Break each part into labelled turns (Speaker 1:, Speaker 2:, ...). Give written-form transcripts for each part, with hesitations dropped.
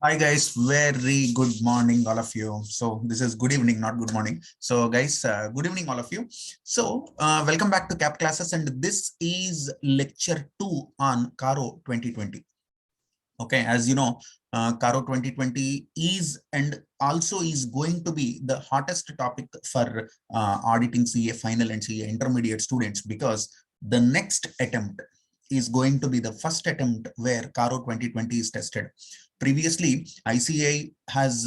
Speaker 1: Hi guys, very good morning all of you. So this is good evening, not good morning. So guys, good evening all of you. So welcome back to CAP classes, and this is lecture 2 on CARO 2020. Okay, as you know, CARO 2020 is and also is going to be the hottest topic for auditing CA final and CA intermediate students, because the next attempt is going to be the first attempt where CARO 2020 is tested. Previously, ICA has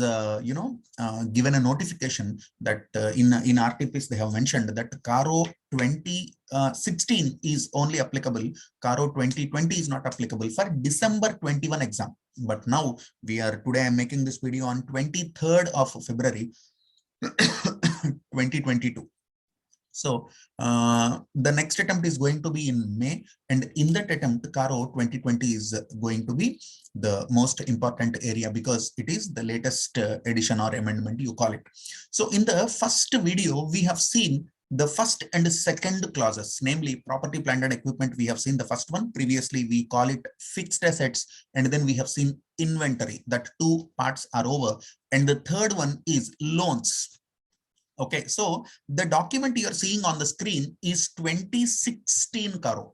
Speaker 1: given a notification that in RTPs they have mentioned that CARO 2016 is only applicable. CARO 2020 is not applicable for December 21 exam. But now today I'm making this video on 23rd of February 2022. So the next attempt is going to be in May, and in that attempt, CARO 2020 is going to be the most important area because it is the latest edition or amendment, you call it. So in the first video, we have seen the first and second clauses, namely property, plant and equipment. We have seen the first one. Previously, we call it fixed assets, and then we have seen inventory. That two parts are over. And the third one is loans. Okay, so the document you're seeing on the screen is 2016 CARO.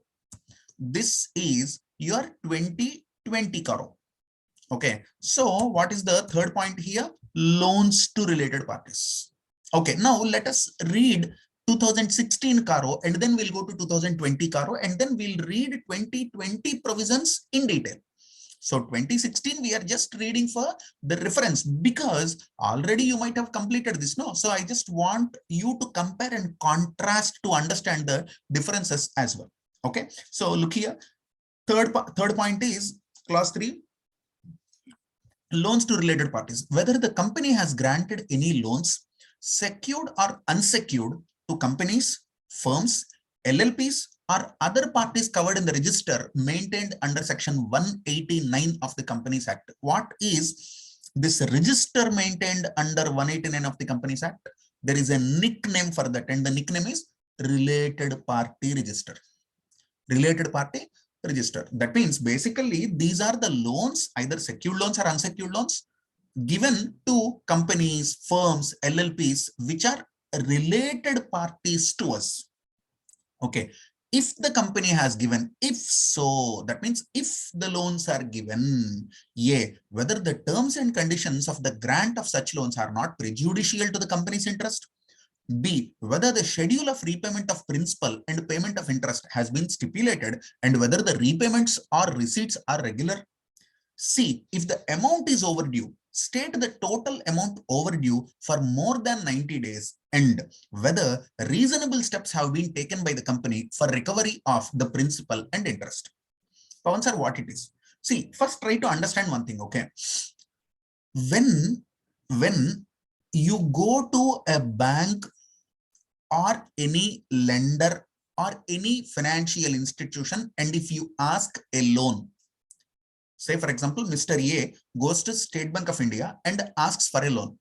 Speaker 1: This is your 2020 CARO. Okay, so what is the third point here? Loans to related parties. Okay, now let us read 2016 CARO, and then we'll go to 2020 CARO, and then we'll read 2020 provisions in detail. So 2016, we are just reading for the reference because already you might have completed this. No, so I just want you to compare and contrast to understand the differences as well. Okay, so look here. Third point is clause 3. Loans to related parties. Whether the company has granted any loans, secured or unsecured, to companies, firms, LLPs, or other parties covered in the register maintained under section 189 of the Companies Act. What is this register maintained under 189 of the Companies Act? There is a nickname for that, and the nickname is related party register. Related party register. That means basically these are the loans, either secured loans or unsecured loans, given to companies, firms, LLPs, which are related parties to us. Okay, if the company has given, if so, that means if the loans are given, A, whether the terms and conditions of the grant of such loans are not prejudicial to the company's interest, B, whether the schedule of repayment of principal and payment of interest has been stipulated and whether the repayments or receipts are regular. C, if the amount is overdue, state the total amount overdue for more than 90 days and whether reasonable steps have been taken by the company for recovery of the principal and interest. Pawan sir, what it is? See, first try to understand one thing, okay? When you go to a bank or any lender or any financial institution, and if you ask a loan, say for example, Mr. A goes to State Bank of India and asks for a loan.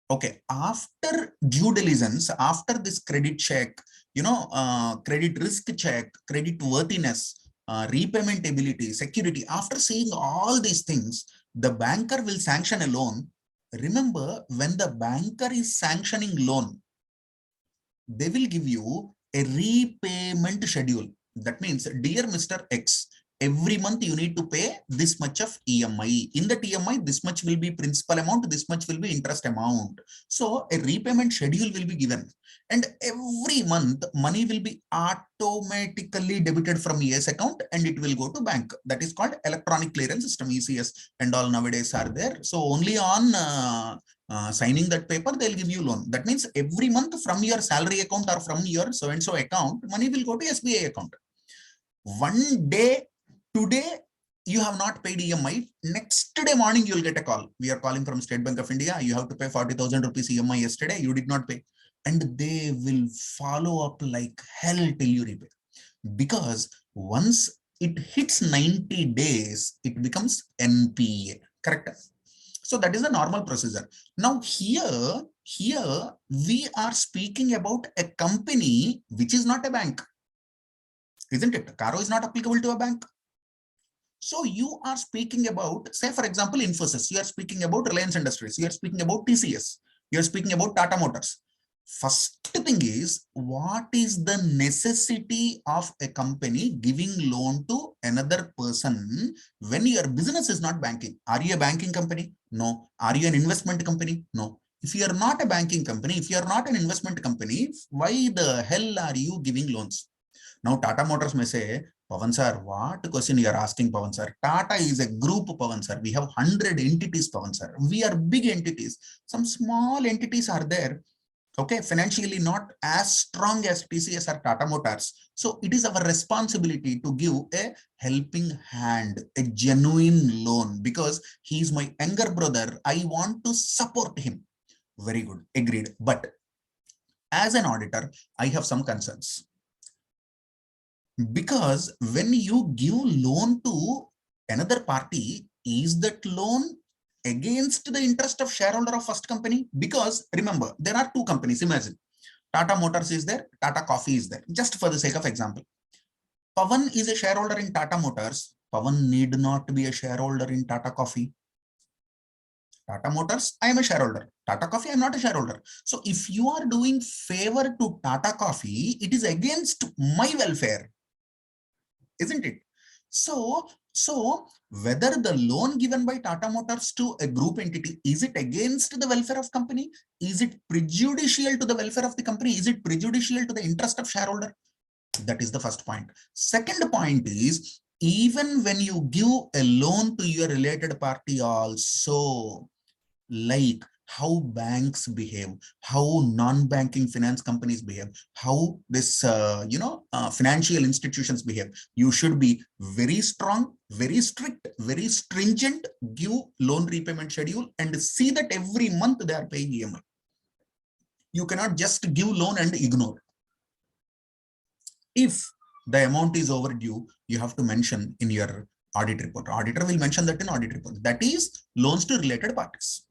Speaker 1: Okay, after due diligence, after this credit check, credit risk check, credit worthiness, repayment ability, security, after seeing all these things, the banker will sanction a loan. Remember, when the banker is sanctioning loan, they will give you a repayment schedule. That means, dear Mr. X, every month you need to pay this much of EMI. In that EMI, this much will be principal amount, this much will be interest amount. So a repayment schedule will be given. And every month, money will be automatically debited from ES account and it will go to bank. That is called electronic clearance system, ECS, and all nowadays are there. So only on signing that paper, they'll give you loan. That means every month from your salary account or from your so-and-so account, money will go to SBI account. One day, today, you have not paid EMI. Next day morning, you'll get a call. We are calling from State Bank of India. You have to pay 40,000 rupees EMI yesterday. You did not pay. And they will follow up like hell till you repay. Because once it hits 90 days, it becomes NPA. Correct? So that is a normal procedure. Now here we are speaking about a company which is not a bank. Isn't it? CARO is not applicable to a bank. So you are speaking about, say for example, Infosys, you are speaking about Reliance Industries, you are speaking about TCS, you are speaking about Tata Motors. First thing is, what is the necessity of a company giving loan to another person when your business is not banking? Are you a banking company? No. Are you an investment company? No. If you are not a banking company, if you are not an investment company, why the hell are you giving loans? Now Tata Motors may say, Pavan sir, what question you are asking, Pavan sir? Tata is a group, Pavan sir. We have 100 entities, Pavan sir. We are big entities. Some small entities are there, okay, financially not as strong as TCS or Tata Motors. So it is our responsibility to give a helping hand, a genuine loan, because he is my younger brother. I want to support him. Very good, agreed. But as an auditor, I have some concerns. Because when you give loan to another party, is that loan against the interest of shareholder of first company? Because remember, there are two companies. Imagine Tata Motors is there, Tata Coffee is there. Just for the sake of example, Pavan is a shareholder in Tata Motors. Pavan need not be a shareholder in Tata Coffee. Tata Motors, I am a shareholder. Tata Coffee, I am not a shareholder. So if you are doing favor to Tata Coffee, it is against my welfare, isn't it? So whether the loan given by Tata Motors to a group entity, is it against the welfare of company? Is it prejudicial to the welfare of the company? Is it prejudicial to the interest of shareholder? That is the first point. Second point is, even when you give a loan to your related party also, like how banks behave, how non-banking finance companies behave, how this financial institutions behave, you should be very strong, very strict, very stringent, give loan repayment schedule and see that every month they are paying EMI. You cannot just give loan and ignore. If the amount is overdue, you have to mention in your audit report. Auditor will mention that in audit report. That is loans to related parties.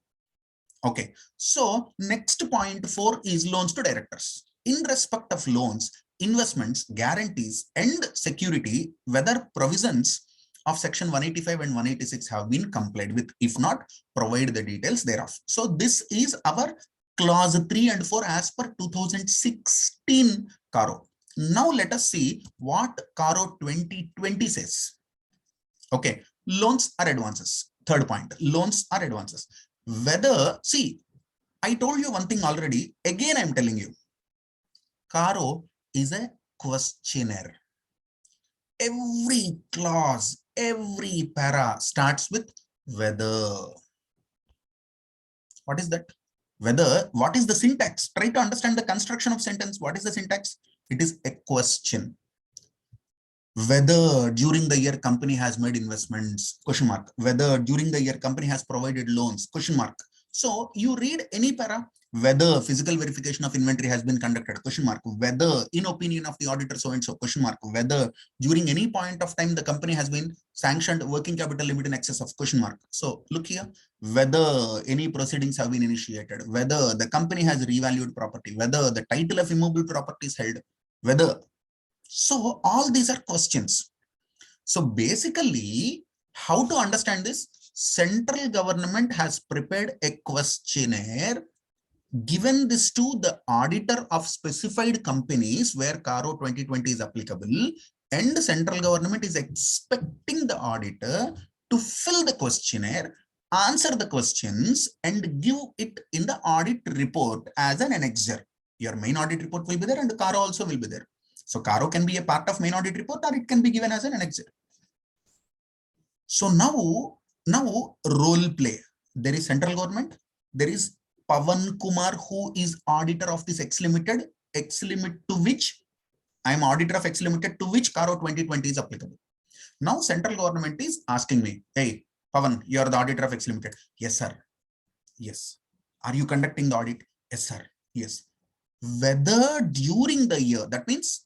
Speaker 1: Okay, so next point 4 is loans to directors. In respect of loans, investments, guarantees, and security, whether provisions of section 185 and 186 have been complied with. If not, provide the details thereof. So this is our clause 3 and 4 as per 2016 CARO. Now let us see what CARO 2020 says. Okay, loans are advances. Third point, loans are advances. Whether, see, I told you one thing already, again I'm telling you, CARO is a questionnaire. Every clause, every para starts with whether. What is that? Whether, what is the syntax? Try to understand the construction of sentence. What is the syntax? It is a question. Whether during the year company has made investments, question mark. Whether during the year company has provided loans, question mark. So you read any para, whether physical verification of inventory has been conducted, question mark. Whether in opinion of the auditor so and so, question mark. Whether during any point of time the company has been sanctioned working capital limit in excess of, question mark. So look here, whether any proceedings have been initiated, whether the company has revalued property, whether the title of immobile property is held, whether. So all these are questions. So basically, how to understand this? Central government has prepared a questionnaire, given this to the auditor of specified companies where CARO 2020 is applicable, and the central government is expecting the auditor to fill the questionnaire, answer the questions, and give it in the audit report as an annexure. Your main audit report will be there and the CARO also will be there. So CARO can be a part of main audit report or it can be given as an annexure. So now role play. There is central government. There is Pavan Kumar, who is auditor of this X Limited, to which I am auditor of X Limited, to which CARO 2020 is applicable. Now central government is asking me, hey, Pavan, you are the auditor of X Limited. Yes, sir. Yes. Are you conducting the audit? Yes, sir. Yes. Whether during the year, that means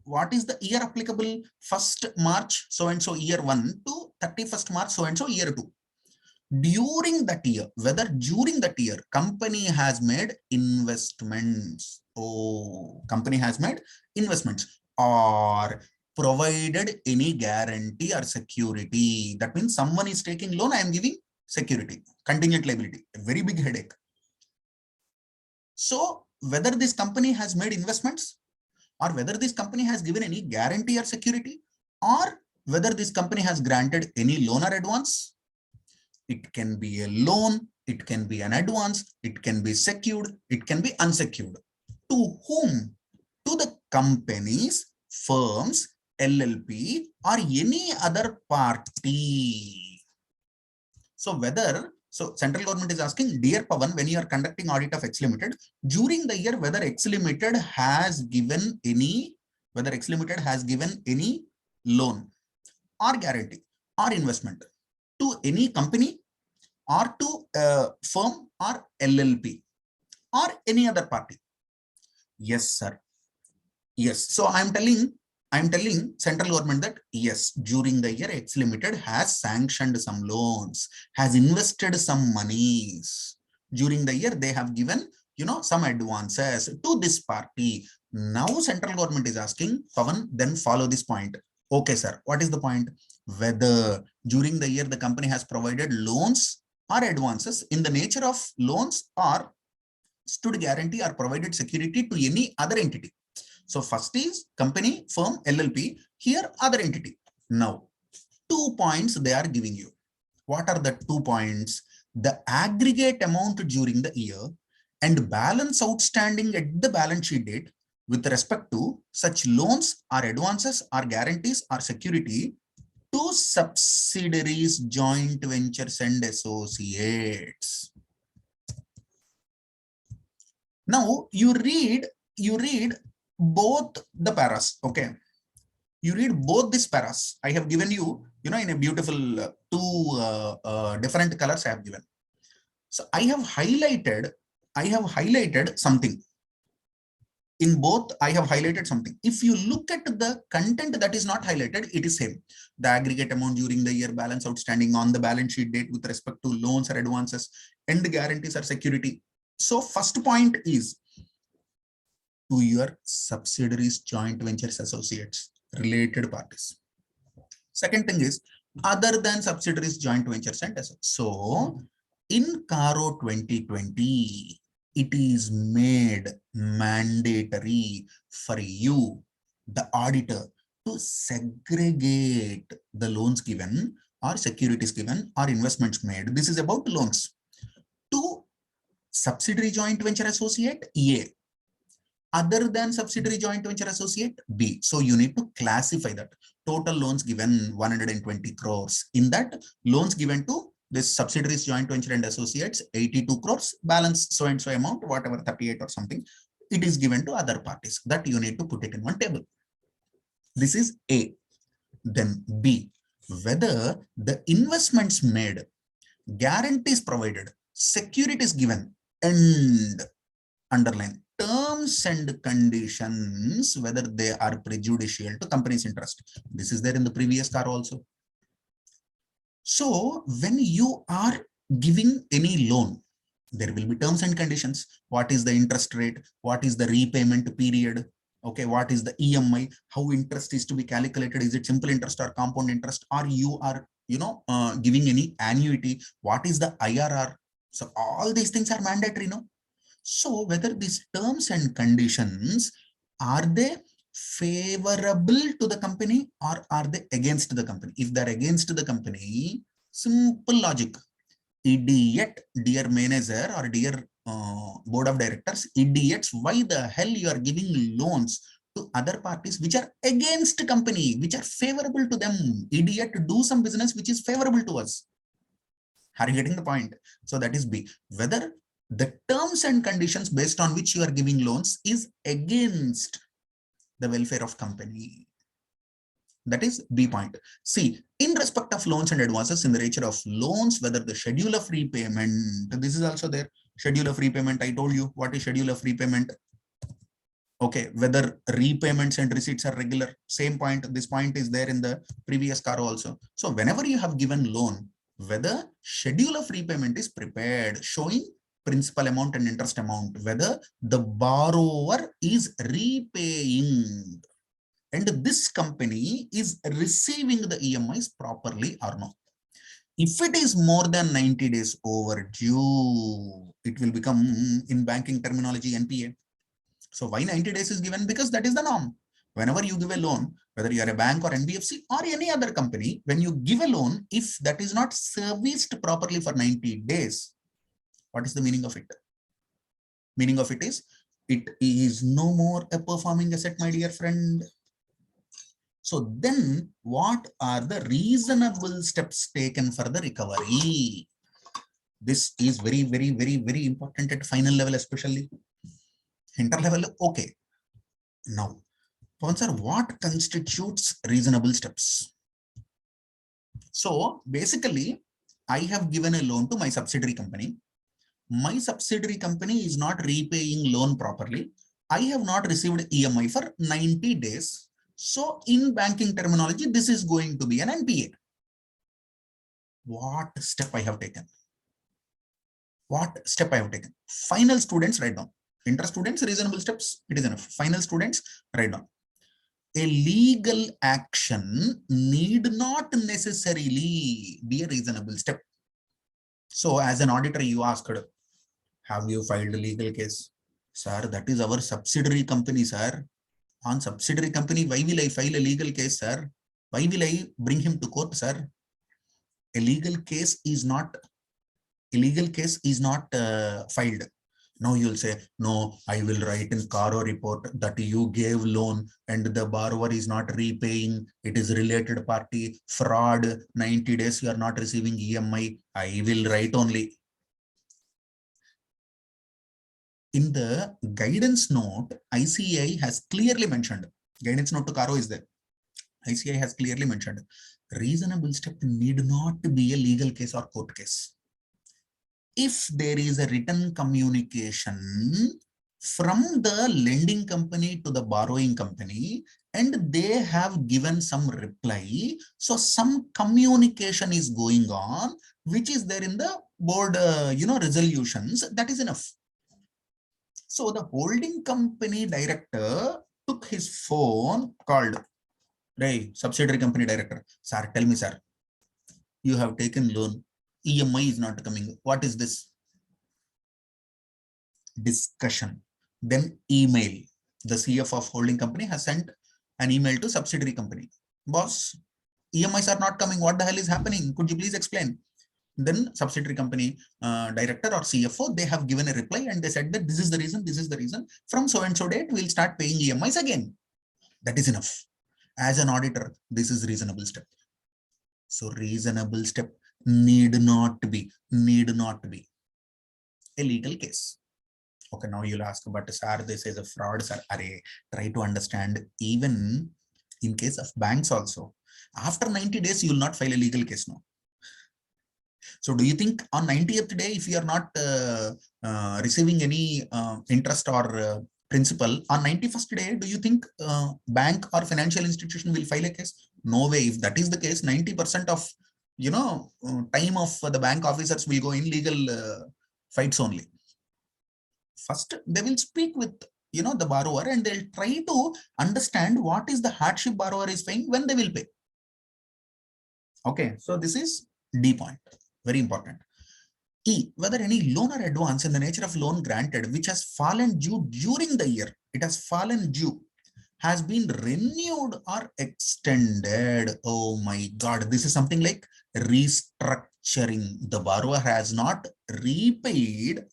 Speaker 1: what is the year applicable? 1st March so and so year 1 to 31st March so and so year 2. During that year, whether during that year company has made investments, company has made investments, or provided any guarantee or security. That means someone is taking loan, I am giving security, contingent liability, a very big headache. So whether this company has made investments, or whether this company has given any guarantee or security, or whether this company has granted any loan or advance, it can be a loan, it can be an advance, it can be secured, it can be unsecured. To whom? To the companies, firms, LLP, or any other party. So central government is asking, dear Pavan, when you are conducting audit of X Limited, during the year, whether X Limited has given any loan or guarantee or investment to any company or to a firm or LLP or any other party. Yes, sir. Yes. So I'm telling central government that yes, during the year X Limited has sanctioned some loans, has invested some monies. During the year they have given, some advances to this party. Now central government is asking, Pavan, then follow this point. Okay, sir. What is the point? Whether during the year the company has provided loans or advances in the nature of loans or stood guarantee or provided security to any other entity. So first is company, firm, LLP, here other entity. Now, 2 points they are giving you. What are the 2 points? The aggregate amount during the year and balance outstanding at the balance sheet date with respect to such loans or advances or guarantees or security to subsidiaries, joint ventures and associates. Now you read both the paras. Okay, you read both these paras. I have given you, in a beautiful two different colors I have given. So I have highlighted something. In both, I have highlighted something. If you look at the content that is not highlighted, it is same. The aggregate amount during the year, balance outstanding on the balance sheet date with respect to loans or advances and guarantees or security. So first point is to your subsidiaries, joint ventures, associates, related parties. Second thing is other than subsidiaries, joint ventures and associates. So in CARO 2020, it is made mandatory for you, the auditor, to segregate the loans given or securities given or investments made. This is about loans. To subsidiary joint venture associate, A. Other than subsidiary joint venture associate, B. So you need to classify that. Total loans given 120 crores. In that, loans given to this subsidiaries joint venture and associates 82 crores, balance so and so amount, whatever 38 or something, it is given to other parties. That you need to put it in one table. This is A. Then B. Whether the investments made, guarantees provided, securities given, and underline terms and conditions, whether they are prejudicial to company's interest. This is there in the previous CARO also. So when you are giving any loan, there will be terms and conditions. What is the interest rate? What is the repayment period? Okay, what is the EMI? How interest is to be calculated? Is it simple interest or compound interest? Or you are, giving any annuity? What is the IRR? So all these things are mandatory, no? So whether these terms and conditions, are they favorable to the company or are they against the company? If they're against the company, simple logic. Idiot, dear manager or dear board of directors, idiots, why the hell you are giving loans to other parties which are against company, which are favorable to them? Idiot, do some business which is favorable to us. Are you getting the point? So that is B. Whether the terms and conditions based on which you are giving loans is against the welfare of company. That is B point. C, in respect of loans and advances in the nature of loans, whether the schedule of repayment, this is also there. Schedule of repayment, I told you what is schedule of repayment. Okay, whether repayments and receipts are regular, same point. This point is there in the previous CARO also. So whenever you have given loan, whether schedule of repayment is prepared, showing principal amount and interest amount, whether the borrower is repaying and this company is receiving the EMIs properly or not. If it is more than 90 days overdue, it will become in banking terminology NPA. So why 90 days is given? Because that is the norm. Whenever you give a loan, whether you are a bank or NBFC or any other company, when you give a loan, if that is not serviced properly for 90 days, what is the meaning of it? Meaning of it is no more a performing asset, my dear friend. So then what are the reasonable steps taken for the recovery? This is very, very, very, very important at final level, especially inter level. Okay. Now, sponsor, what constitutes reasonable steps? So basically, I have given a loan to my subsidiary company. My subsidiary company is not repaying loan properly. I have not received EMI for 90 days. So in banking terminology, this is going to be an NPA. What step I have taken? What step I have taken? Final students, write down. Inter students, reasonable steps, it is enough. Final students, write down. A legal action need not necessarily be a reasonable step. So as an auditor, you asked, have you filed a legal case? Sir, that is our subsidiary company, sir. On subsidiary company, why will I file a legal case, sir? Why will I bring him to court, sir? A legal case is not filed. Now you'll say, no, I will write in CARO report that you gave loan and the borrower is not repaying. It is related party fraud. 90 days you are not receiving EMI. I will write only. In the guidance note, ICAI has clearly mentioned, guidance note to CARO is there. ICAI has clearly mentioned, reasonable step need not be a legal case or court case. If there is a written communication from the lending company to the borrowing company and they have given some reply, so some communication is going on, which is there in the board, resolutions, that is enough. So the holding company director took his phone, called, hey, subsidiary company director, sir, tell me, sir, you have taken loan, EMI is not coming. What is this? Discussion. Then email. The CF of holding company has sent an email to subsidiary company. Boss, EMIs are not coming. What the hell is happening? Could you please explain? Then subsidiary company director or CFO, they have given a reply and they said that this is the reason, this is the reason. From so and so date, we'll start paying EMIs again. That is enough. As an auditor, this is reasonable step. So reasonable step need not be a legal case. Okay, now you'll ask, but sir, this is a fraud, sir. Array, try to understand, even in case of banks also, after 90 days, you will not file a legal case now. So do you think on 90th day, if you are not receiving any interest or principal, on 91st day, do you think bank or financial institution will file a case? No way. If that is the case, 90% of time of the bank officers will go in legal fights only. First, they will speak with the borrower and they'll try to understand what is the hardship borrower is paying, when they will pay. Okay, so this is D point, very important. E, whether any loan or advance in the nature of loan granted which has fallen due during the year, it has fallen due, has been renewed or extended. Oh my God, this is something like restructuring. The borrower has not repaid.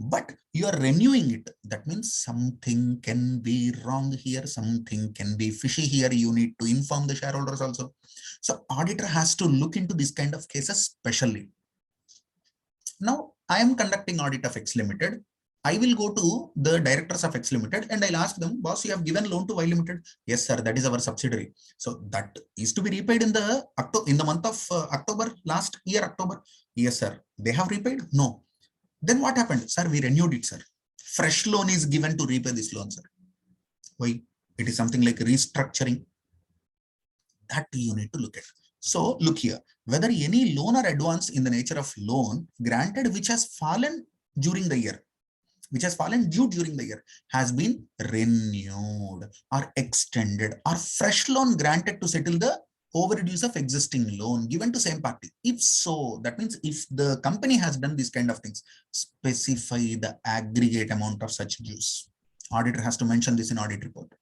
Speaker 1: But you are renewing it. That means something can be wrong here, something can be fishy here. You need to inform the shareholders also. So auditor has to look into this kind of cases specially. Now I am conducting audit of X Limited. I will go to the directors of X Limited and I'll ask them, boss, you have given loan to Y Limited. Yes, sir, that is our subsidiary. So that is to be repaid in the month of October, last year, October. Yes, sir. They have repaid? No. Then what happened? Sir, we renewed it, sir. Fresh loan is given to repay this loan, sir. Why? It is something like restructuring. That you need to look at. So look here, whether any loan or advance in the nature of loan granted which has fallen during the year. which has fallen due during the year has been renewed or extended, or fresh loan granted to settle the overdues of existing loan given to same party. If so, that means if the company has done these kind of things, specify the aggregate amount of such dues. Auditor has to mention this in audit report.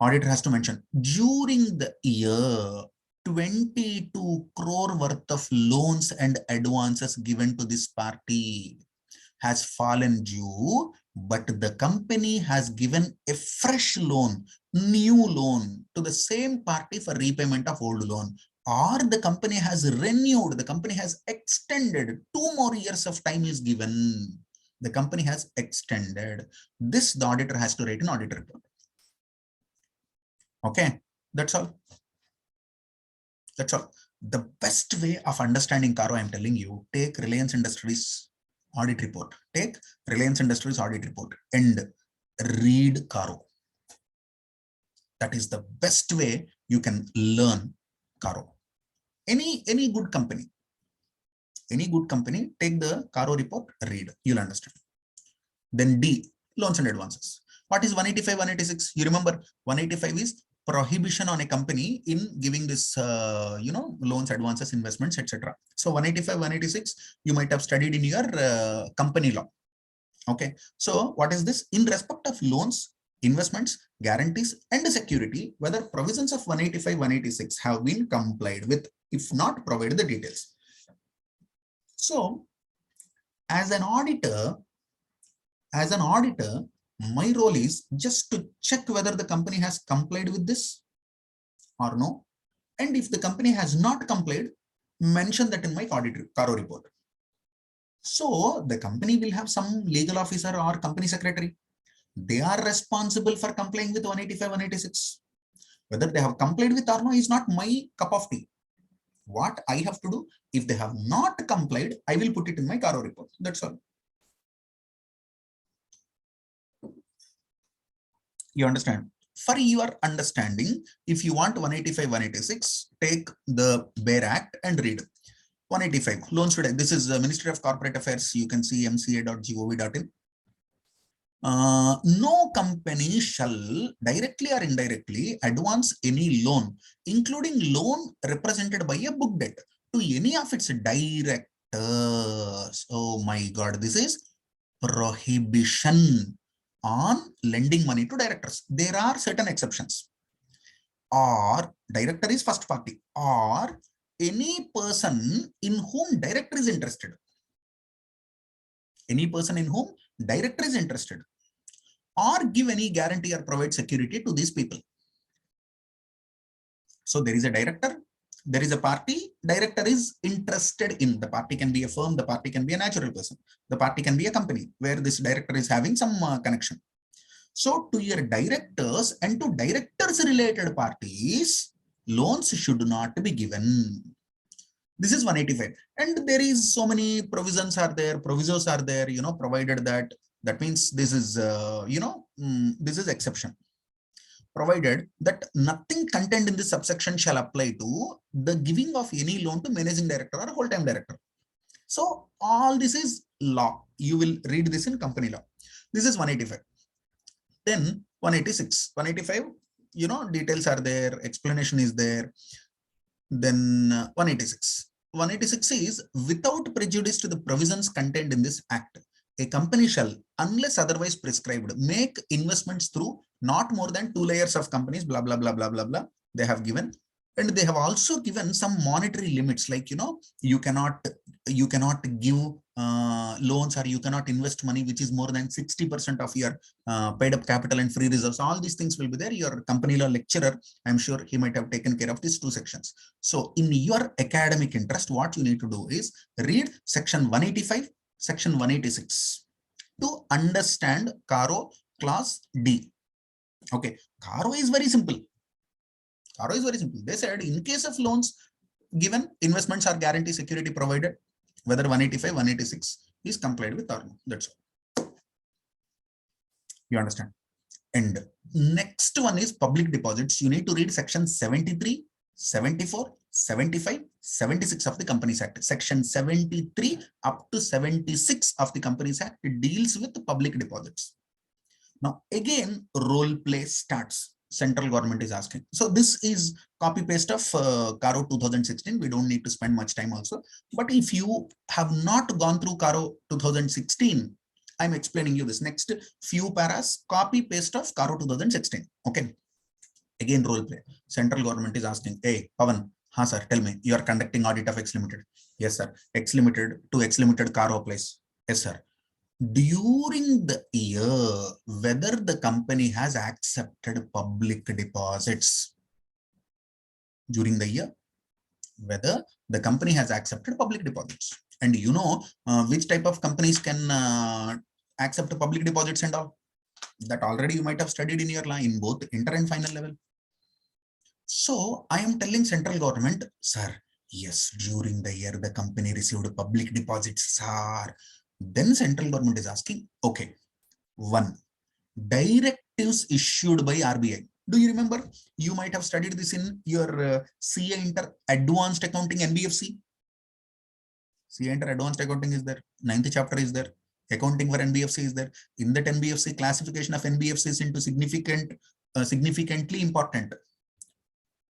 Speaker 1: Auditor has to mention during the year 22 crore worth of loans and advances given to this party has fallen due, but the company has given a fresh loan, new loan to the same party for repayment of old loan, or the company has renewed, the company has extended, 2 more years of time is given. The company has extended. This the auditor has to write in audit report. Okay, that's all. That's all. The best way of understanding CARO, I'm telling you, take Reliance Industries audit report. Take Reliance Industries audit report and read CARO. That is the best way you can learn CARO. Any good company, take the CARO report, read, you'll understand. Then D, loans and advances. What is 185, 186? You remember 185 is prohibition on a company in giving this, loans, advances, investments, etc. So 185, 186, you might have studied in your company law. Okay. So what is this? In respect of loans, investments, guarantees, and security, whether provisions of 185, 186 have been complied with. If not, provide the details. So as an auditor, my role is just to check whether the company has complied with this or no. And if the company has not complied, mention that in my CARO report. So the company will have some legal officer or company secretary. They are responsible for complying with 185, 186. Whether they have complied with or no is not my cup of tea. What I have to do, if they have not complied, I will put it in my CARO report. That's all. You understand? For your understanding, if you want 185, 186, take the Bare Act and read. 185, loans today. This is the Ministry of Corporate Affairs. You can see mca.gov.in. No company shall directly or indirectly advance any loan, including loan represented by a book debt, to any of its directors. Oh my God, this is prohibition on lending money to directors. There are certain exceptions. Or director is first party, or any person in whom director is interested. Any person in whom director is interested, or give any guarantee or provide security to these people. So there is a director, there is a party, director is interested in. The party can be a firm, the party can be a natural person, the party can be a company where this director is having some connection. So to your directors and to directors related parties, loans should not be given. This is 185. And there is so many provisions are there, provisos are there, provided that means this is, this is exception. Provided that nothing contained in this subsection shall apply to the giving of any loan to managing director or whole-time director. So all this is law. You will read this in company law. This is 185. Then 186, 185, details are there, explanation is there. Then 186. 186 is without prejudice to the provisions contained in this act, a company shall, unless otherwise prescribed, make investments through not more than 2 layers of companies, blah, blah, blah, blah, blah, blah. They have given. And they have also given some monetary limits, like, you cannot give loans, or you cannot invest money which is more than 60% of your paid up capital and free reserves. All these things will be there. Your company law lecturer, I'm sure he might have taken care of these 2 sections. So in your academic interest, what you need to do is read section 185, section 186 to understand CARO class D. Okay, CARO is very simple. CARO is very simple. They said in case of loans given, investments are guarantee security provided, whether 185, 186 is complied with or no. That's all. You understand? And next one is public deposits. You need to read section 73, 74, 75, 76 of the Companies Act. Section 73 up to 76 of the Companies Act deals with public deposits. Now, again, role play starts. Central government is asking. So this is copy paste of CARO 2016. We don't need to spend much time also. But if you have not gone through CARO 2016, I'm explaining you this next few paras, copy paste of CARO 2016. Okay. Again, role play. Central government is asking, hey, Pavan, sir, tell me, you are conducting audit of X Limited. Yes, sir. X Limited to X Limited CARO applies. Yes, sir. During the year, whether the company has accepted public deposits. During the year, whether the company has accepted public deposits. And you know which type of companies can accept public deposits and all. That already you might have studied in your line in both inter and final level. So I am telling central government, sir, yes, during the year the company received public deposits, sir. Then central government is asking, okay, one, directives issued by RBI. Do you remember? You might have studied this in your CA Inter Advanced Accounting Nbfc. CA Inter Advanced Accounting is there. 9th chapter is there. Accounting for Nbfc is there. In that Nbfc, classification of Nbfcs into significantly important.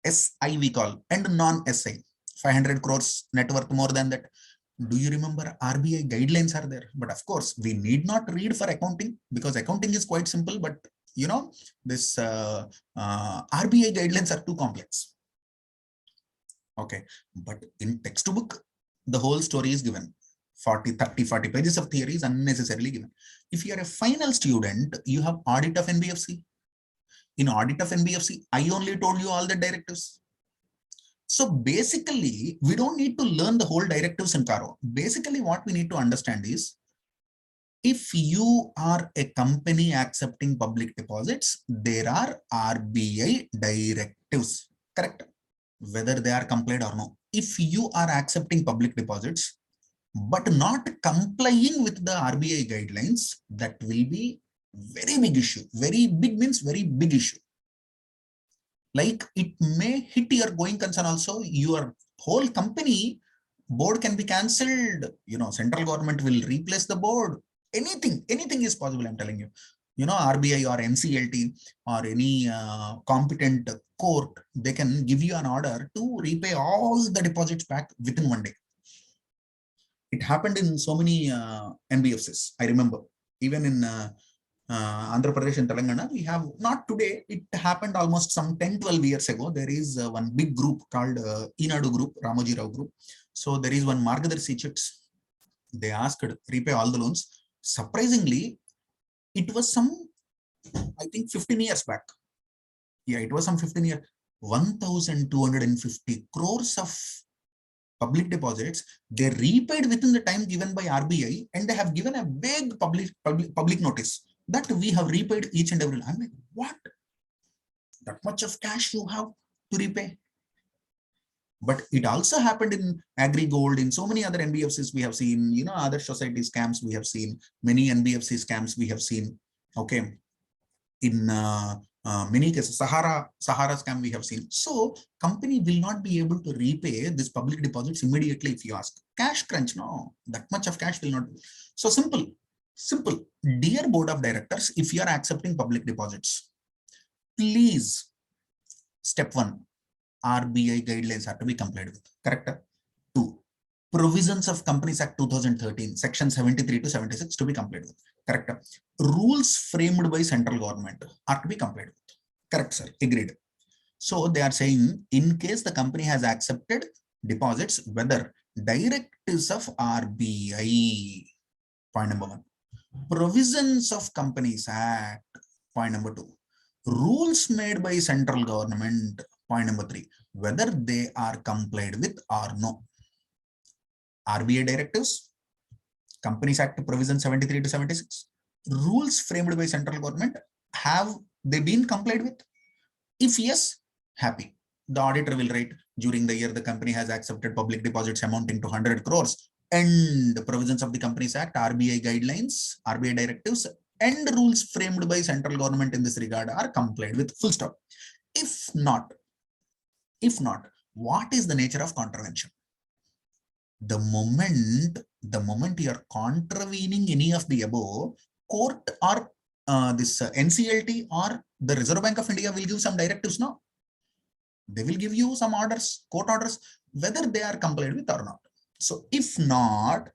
Speaker 1: SI we call, and non-SI. 500 crores net worth more than that. Do you remember RBI guidelines are there? But of course, we need not read for accounting because accounting is quite simple. But you know, this RBI guidelines are too complex. Okay, but in textbook, the whole story is given. 40 pages of theory is unnecessarily given. If you are a final student, you have audit of Nbfc. In audit of Nbfc, I only told you all the directives. So basically, we don't need to learn the whole directives in CARO. Basically, what we need to understand is, if you are a company accepting public deposits, there are RBI directives, correct? Whether they are complied or no. If you are accepting public deposits, but not complying with the RBI guidelines, that will be very big issue. Very big means very big issue. Like it may hit your going concern also. Your whole company board can be cancelled. You know, central government will replace the board. Anything is possible. I'm telling you. You know, RBI or NCLT or any competent court, they can give you an order to repay all the deposits back within 1 day. It happened in so many NBFCs. I remember even in Andhra Pradesh and Telangana, we have, not today, it happened almost some 10-12 years ago. There is one big group called Inadu Group, Ramoji Rao Group. So there is one Margadarshi checks. They asked repay all the loans. Surprisingly, it was some, I think 15 years back. Yeah, it was some 15 years. 1,250 crores of public deposits, they repaid within the time given by RBI, and they have given a big public notice that we have repaid each and every. I'm like, what? That much of cash you have to repay? But it also happened in Agri Gold, in so many other NBFCs we have seen, you know, other society scams we have seen, many NBFC scams we have seen. Okay. In many cases, Sahara scam we have seen. So company will not be able to repay this public deposits immediately if you ask. Cash crunch, no, that much of cash will not. So simple. Dear board of directors, if you are accepting public deposits, please, step 1, RBI guidelines have to be complied with. Correct? 2, provisions of Companies Act 2013, section 73 to 76 to be complied with. Correct? Rules framed by central government are to be complied with. Correct, sir. Agreed. So they are saying, in case the company has accepted deposits, whether directives of RBI, point number 1. Provisions of Companies Act, point number 2. Rules made by central government, point number 3. Whether they are complied with or no. RBI directives, Companies Act provision 73 to 76, rules framed by central government, have they been complied with? If yes, happy. The auditor will write, during the year the company has accepted public deposits amounting to 100 crores and the provisions of the Companies Act, RBI guidelines, RBI directives and rules framed by central government in this regard are complied with, full stop. If not, What is the nature of contravention? The moment you are contravening any of the above, court or this NCLT or the Reserve Bank of India will give some directives. No, they will give you some orders, court orders, whether they are complied with or not. So if not,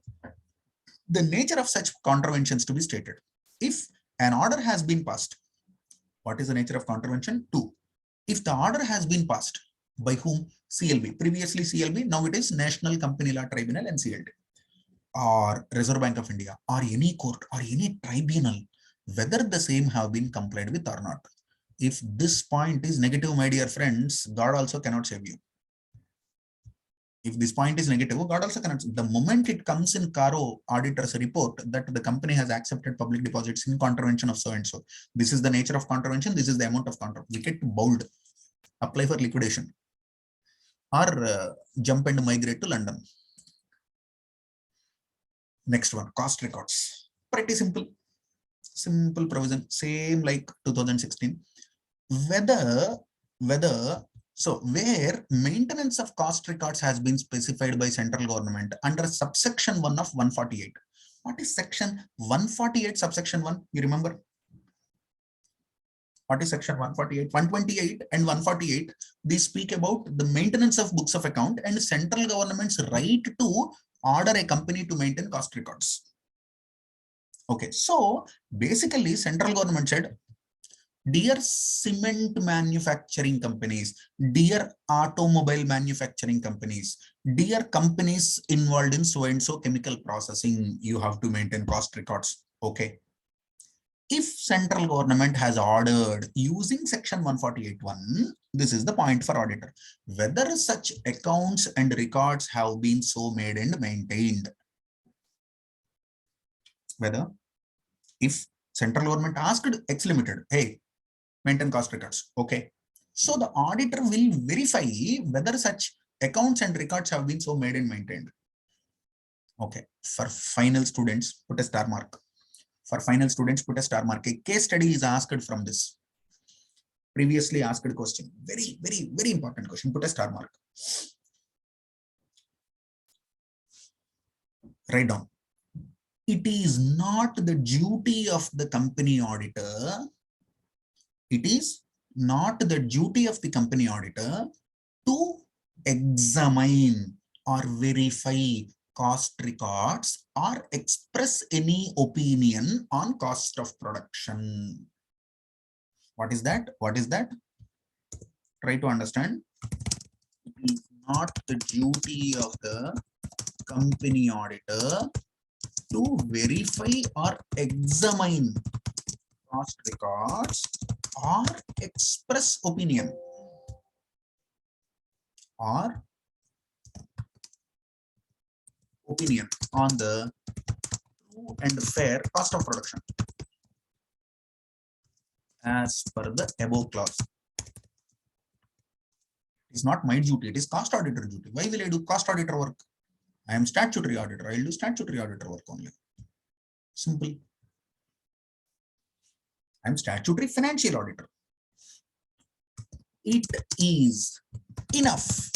Speaker 1: the nature of such contraventions to be stated. If an order has been passed, what is the nature of contravention? 2. If the order has been passed by whom? CLB, previously CLB, now it is National Company Law Tribunal, NCLT, or Reserve Bank of India, or any court or any tribunal, whether the same have been complied with or not. If this point is negative, my dear friends, God also cannot save you. If this point is negative, God also cannot. The moment it comes in CARO auditor's report that the company has accepted public deposits in contravention of so and so, this is the nature of contravention, this is the amount of contravention, we get bold, apply for liquidation, or jump and migrate to London. Next one, cost records. Pretty simple provision, same like 2016. Where maintenance of cost records has been specified by central government under subsection 1 of 148. What is section 148 subsection 1? You remember? What is section 148? 128 and 148, they speak about the maintenance of books of account and central government's right to order a company to maintain cost records. Okay, so basically central government said, dear cement manufacturing companies, dear automobile manufacturing companies, dear companies involved in so and so chemical processing, you have to maintain cost records. Okay. If central government has ordered using section 148(1), this is the point for auditor, whether such accounts and records have been so made and maintained. Whether, if central government asked X Limited, hey, maintain cost records. Okay. So the auditor will verify whether such accounts and records have been so made and maintained. Okay. For final students, put a star mark. For final students, put a star mark. A case study is asked from this. Previously asked question. Very, very, very important question. Put a star mark. Write down. It is not the duty of the company auditor. It is not the duty of the company auditor to examine or verify cost records or express any opinion on cost of production. What is that? What is that? Try to understand. It is not the duty of the company auditor to verify or examine cost records or express opinion on the true and fair cost of production as per the above clause. It is not my duty, it is cost auditor duty. Why will I do cost auditor work? I am statutory auditor, I will do statutory auditor work only. Simple. I am statutory financial auditor. It is enough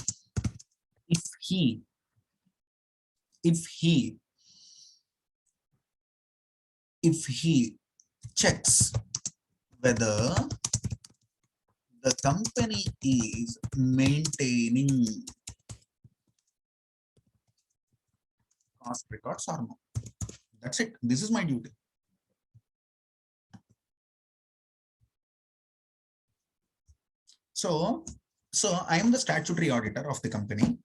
Speaker 1: if he checks whether the company is maintaining cost records or not. That's it. This is my duty. So I am the statutory auditor of the company.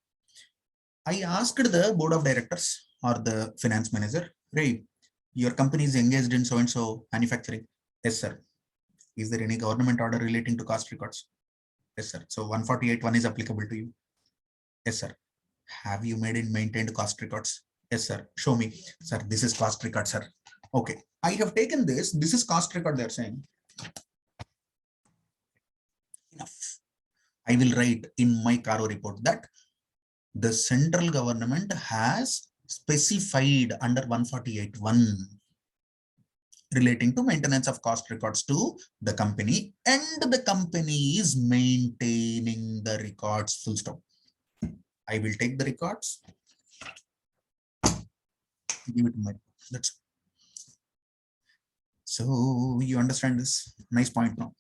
Speaker 1: I asked the board of directors or the finance manager, hey, your company is engaged in so and so manufacturing. Yes, sir. Is there any government order relating to cost records? Yes, sir. So 148(1) is applicable to you. Yes, sir. Have you made and maintained cost records? Yes, sir. Show me. Sir, this is cost record, sir. Okay. I have taken this. This is cost record, they're saying. Enough. I will write in my CARO report that the central government has specified under 148(1) relating to maintenance of cost records to the company, and the company is maintaining the records, full stop. I will take the records, give it to my, that's so you understand this. Nice point now.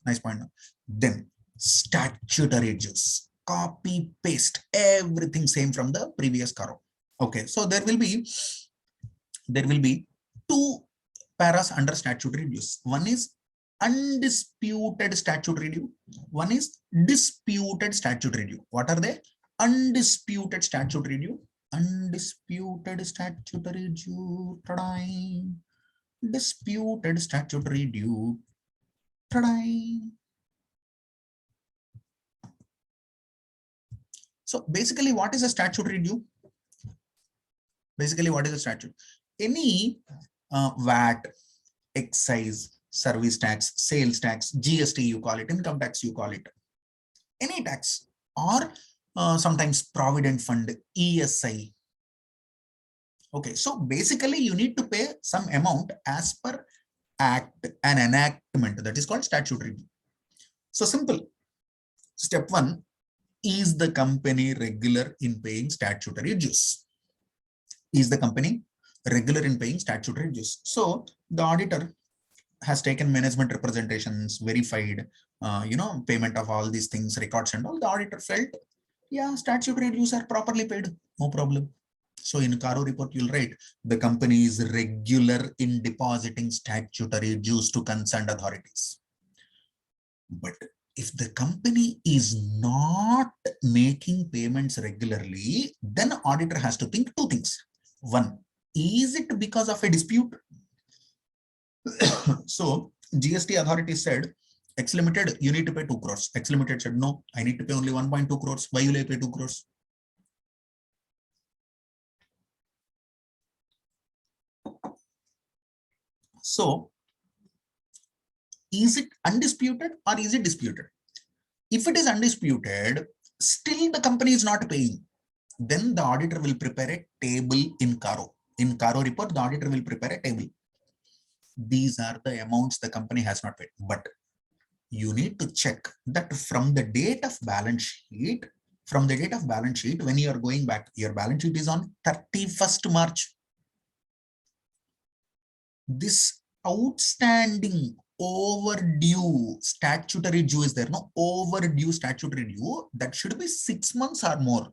Speaker 1: Nice point now. Then statutory dues. Copy, paste, everything same from the previous CARO. Okay, so there will be two paras under statutory dues. One is undisputed statutory due. One is disputed statutory due. What are they? Undisputed statutory due. Undisputed statutory due. Disputed statutory due. So basically, what is a statutory due? Basically, what is a statute? Any VAT, excise, service tax, sales tax, GST, you call it, income tax, you call it, any tax, or sometimes provident fund, ESI. Okay, so basically you need to pay some amount as per act, an enactment, that is called statutory due. So simple. Step one, is the company regular in paying statutory dues? Is the company regular in paying statutory dues? So the auditor has taken management representations, verified, payment of all these things, records and all. The auditor felt, yeah, statutory dues are properly paid, no problem. So in CARO report, you'll write, the company is regular in depositing statutory dues to concerned authorities. But if the company is not making payments regularly, then auditor has to think two things. One, is it because of a dispute? So GST authority said, X Limited, you need to pay 2 crores. X Limited said, no, I need to pay only 1.2 crores. Why will I pay 2 crores? So is it undisputed or is it disputed? If it is undisputed, still the company is not paying, then the auditor will prepare a table in CARO. In CARO report, the auditor will prepare a table. These are the amounts the company has not paid. But you need to check that from the date of balance sheet, when you are going back, your balance sheet is on 31st March. This outstanding overdue statutory due is there, no? Overdue statutory due, that should be 6 months or more.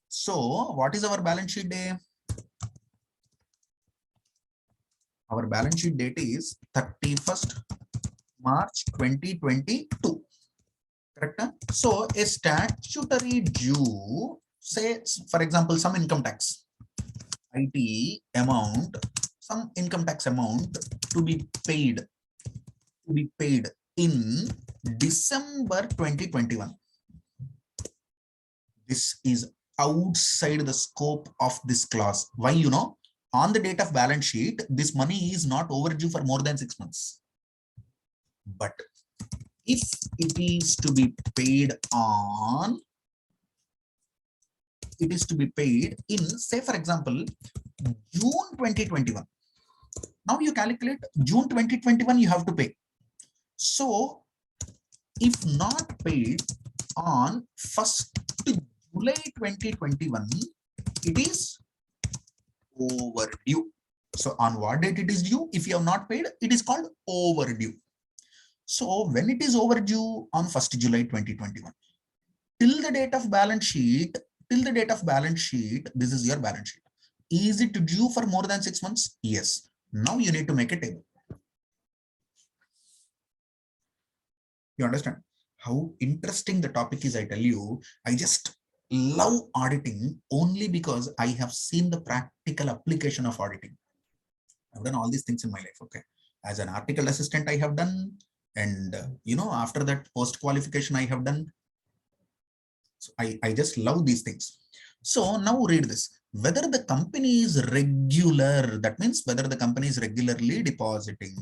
Speaker 1: So what is our balance sheet day? Our balance sheet date is 31st March 2022. Correct? So a statutory due, say for example, some income tax, IT amount, some income tax amount to be paid in December 2021. This is outside the scope of this clause. Why? On the date of balance sheet, this money is not overdue for more than 6 months. But if it is to be paid in, say for example, June 2021. Now you calculate June 2021, you have to pay. So if not paid on 1st July 2021, it is overdue. So on what date it is due? If you have not paid, it is called overdue. So when it is overdue on 1st July 2021, till the date of balance sheet, this is your balance sheet. Is it due for more than 6 months? Yes. Now you need to make a table. You understand how interesting the topic is? I tell you, I just love auditing only because I have seen the practical application of auditing. I've done all these things in my life. Okay. As an article assistant, I have done. And, after that post qualification, I have done. So I just love these things. So now read this. Whether the company is regular, that means whether the company is regularly depositing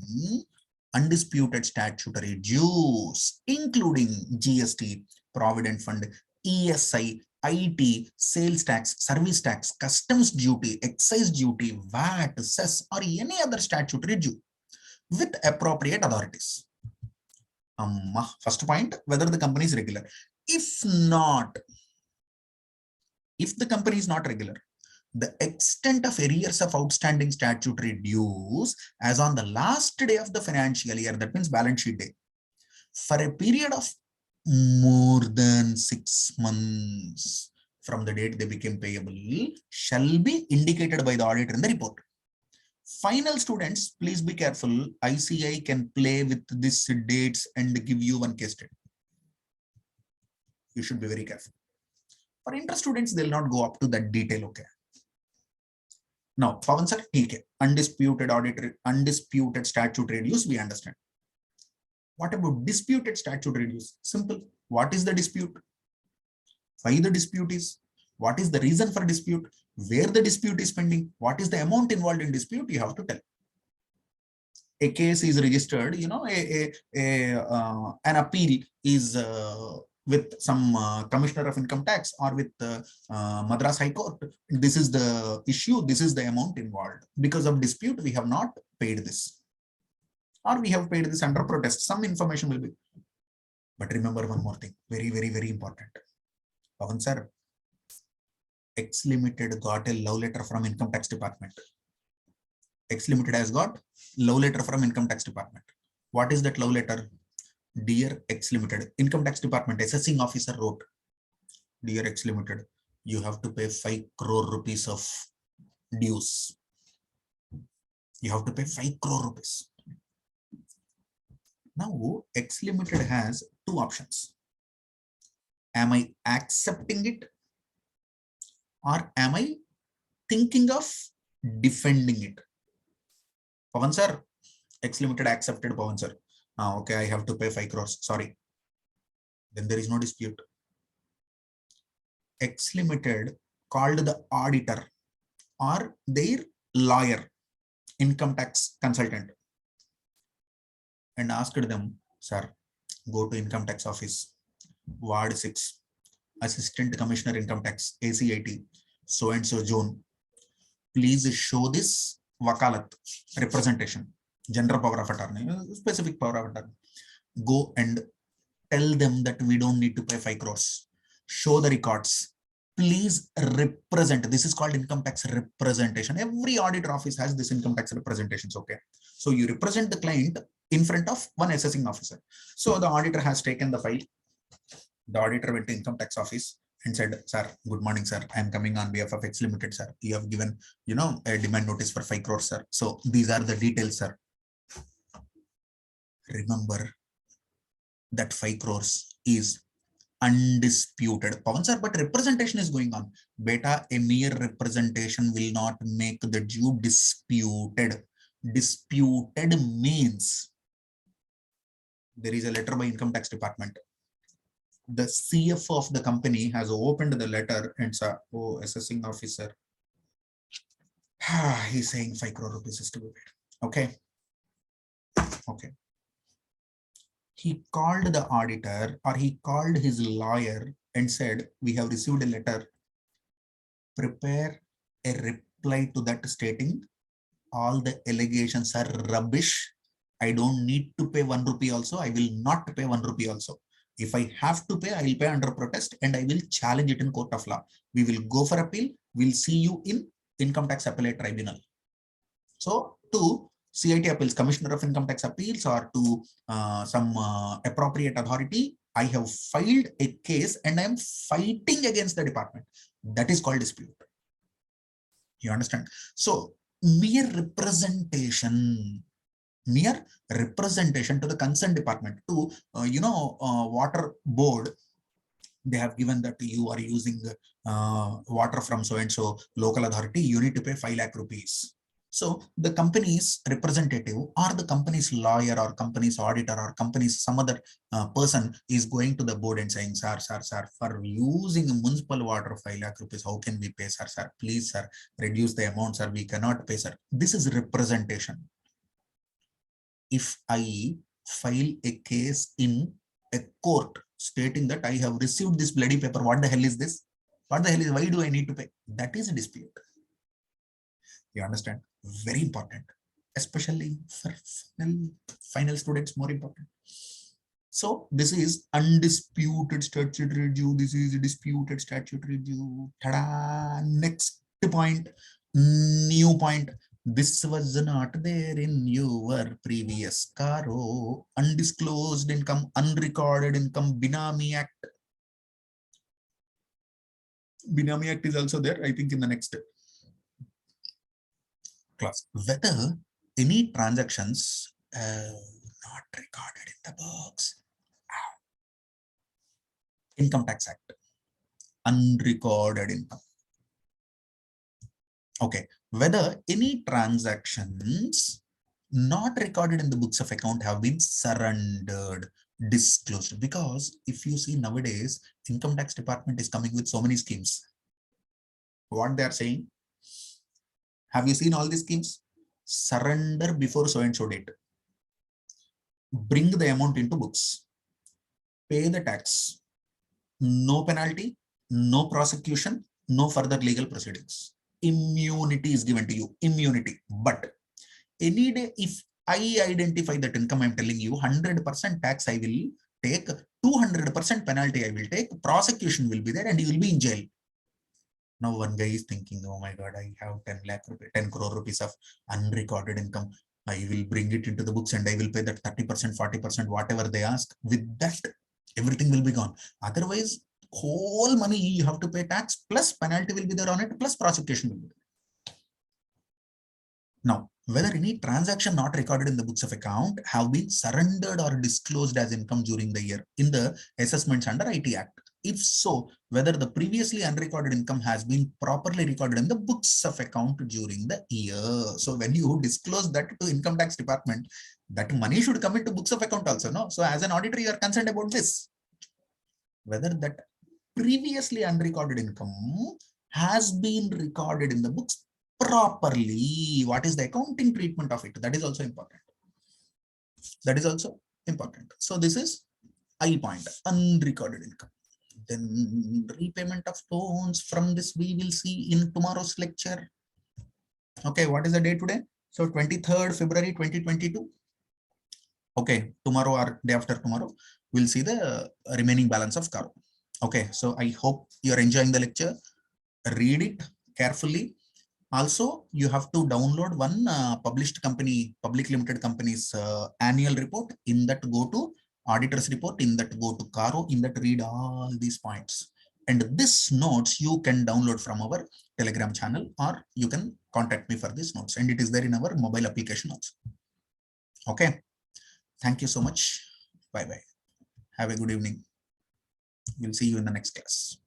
Speaker 1: undisputed statutory dues, including GST, Provident Fund, ESI, IT, sales tax, service tax, customs duty, excise duty, VAT, cess, or any other statutory due with appropriate authorities. First point, whether the company is regular. If not, if the company is not regular, the extent of arrears of outstanding statutory dues as on the last day of the financial year, that means balance sheet day, for a period of more than 6 months from the date they became payable, shall be indicated by the auditor in the report. Final students, please be careful. ICI can play with these dates and give you one case study. You should be very careful. For inter students, they'll not go up to that detail. Okay. Now, Pavan sir, okay. Undisputed auditor, undisputed statutory dues, we understand. What about disputed statutory dues? Simple. What is the dispute? Why the dispute is? What is the reason for dispute? Where the dispute is pending? What is the amount involved in dispute? You have to tell. A case is registered, you know, an appeal is with some commissioner of income tax or with Madras High Court. This is the issue. This is the amount involved. Because of dispute, we have not paid this. Or we have paid this under protest. Some information will be. But remember one more thing. Very, very, very important. Pavan sir, X Limited got a love letter from Income Tax Department. X Limited has got love letter from Income Tax Department. What is that love letter? Dear X Limited, Income Tax Department assessing officer wrote, Dear X Limited, you have to pay 5 crore rupees of dues. You have to pay 5 crore rupees. Now, X Limited has 2 options. Am I accepting it? Or am I thinking of defending it? Pavan sir, X Limited accepted, Pavan sir. Okay, I have to pay 5 crores. Sorry. Then there is no dispute. X Limited called the auditor or their lawyer, income tax consultant, and asked them, sir, go to income tax office, Ward 6, Assistant Commissioner Income Tax, ACIT, so and so zone. Please show this wakalat, representation, general power of attorney, specific power of attorney. Go and tell them that we don't need to pay 5 crores. Show the records. Please represent. This is called income tax representation. Every auditor office has this income tax representations. Okay. So you represent the client in front of one assessing officer. So the auditor has taken the file. The auditor went to income tax office and said, sir, good morning, sir. I'm coming on behalf of X Limited, sir. You have given, you know, a demand notice for 5 crores, sir. So these are the details, sir. Remember that 5 crores is undisputed. Pavan sir, but representation is going on. Beta, a mere representation will not make the due disputed. Disputed means there is a letter by Income Tax Department. The CFO of the company has opened the letter and said, oh, assessing officer, he's saying 5 crore rupees is to be paid. Okay. Okay. He called the auditor or he called his lawyer and said, we have received a letter. Prepare a reply to that stating all the allegations are rubbish. I don't need to pay 1 rupee also. I will not pay 1 rupee also. If I have to pay, I will pay under protest and I will challenge it in court of law. We will go for appeal. We'll see you in Income Tax Appellate Tribunal. So to CIT appeals, Commissioner of Income Tax Appeals, or to some appropriate authority, I have filed a case and I am fighting against the department. That is called dispute. You understand? So mere representation to the concerned department, to water board, they have given that you are using water from so and so local authority, you need to pay 5 lakh rupees. So the company's representative or the company's lawyer or company's auditor or company's some other person is going to the board and saying, sir, for using municipal water 5 lakh rupees, how can we pay, sir, please, sir, reduce the amount, sir, we cannot pay, sir. This is representation. If I file a case in a court stating that I have received this bloody paper, what the hell is this? What the hell is, why do I need to pay? That is a dispute. You understand? Very important, especially for final students, more important. So this is undisputed statutory due. This is disputed statutory due. Ta-da! Next point, new point. This was not there in your previous CARO. Undisclosed income, unrecorded income, Binami Act. Binami Act is also there, I think, in the next class. Whether any transactions not recorded in the books. Income Tax Act. Unrecorded income. Okay, whether any transactions not recorded in the books of account have been surrendered, disclosed. Because if you see nowadays, income tax department is coming with so many schemes. What they are saying, have you seen all these schemes? Surrender before so and so date. Bring the amount into books. Pay the tax. No penalty, no prosecution, no further legal proceedings. Immunity is given to you. Immunity. But any day, if I identify that income, I'm telling you 100% tax I will take, 200% penalty I will take, prosecution will be there, and you will be in jail. Now one guy is thinking, oh my God, I have 10 lakh rupees, 10 crore rupees of unrecorded income. I will bring it into the books and I will pay that 30%, 40%, whatever they ask. With that, everything will be gone. Otherwise, whole money you have to pay tax, plus penalty will be there on it, plus prosecution will be there. Now, whether any transaction not recorded in the books of account have been surrendered or disclosed as income during the year in the assessments under IT Act. If so, whether the previously unrecorded income has been properly recorded in the books of account during the year. So when you disclose that to income tax department, that money should come into books of account also, no? So as an auditor, you are concerned about this. Whether that previously unrecorded income has been recorded in the books properly. What is the accounting treatment of it? That is also important. That is also important. So this is I point, unrecorded income. Then repayment of loans. From this we will see in tomorrow's lecture. Okay, what is the date today? So 23rd February 2022. Okay, tomorrow or day after tomorrow, we'll see the remaining balance of CARO. Okay, so I hope you're enjoying the lecture. Read it carefully. Also, you have to download one published company, public limited company's annual report. In that, go to auditor's report. In that, go to CARO. In that, read all these points. And this notes you can download from our Telegram channel, or you can contact me for these notes. And it is there in our mobile application also. Okay. Thank you so much. Bye-bye. Have a good evening. We'll see you in the next class.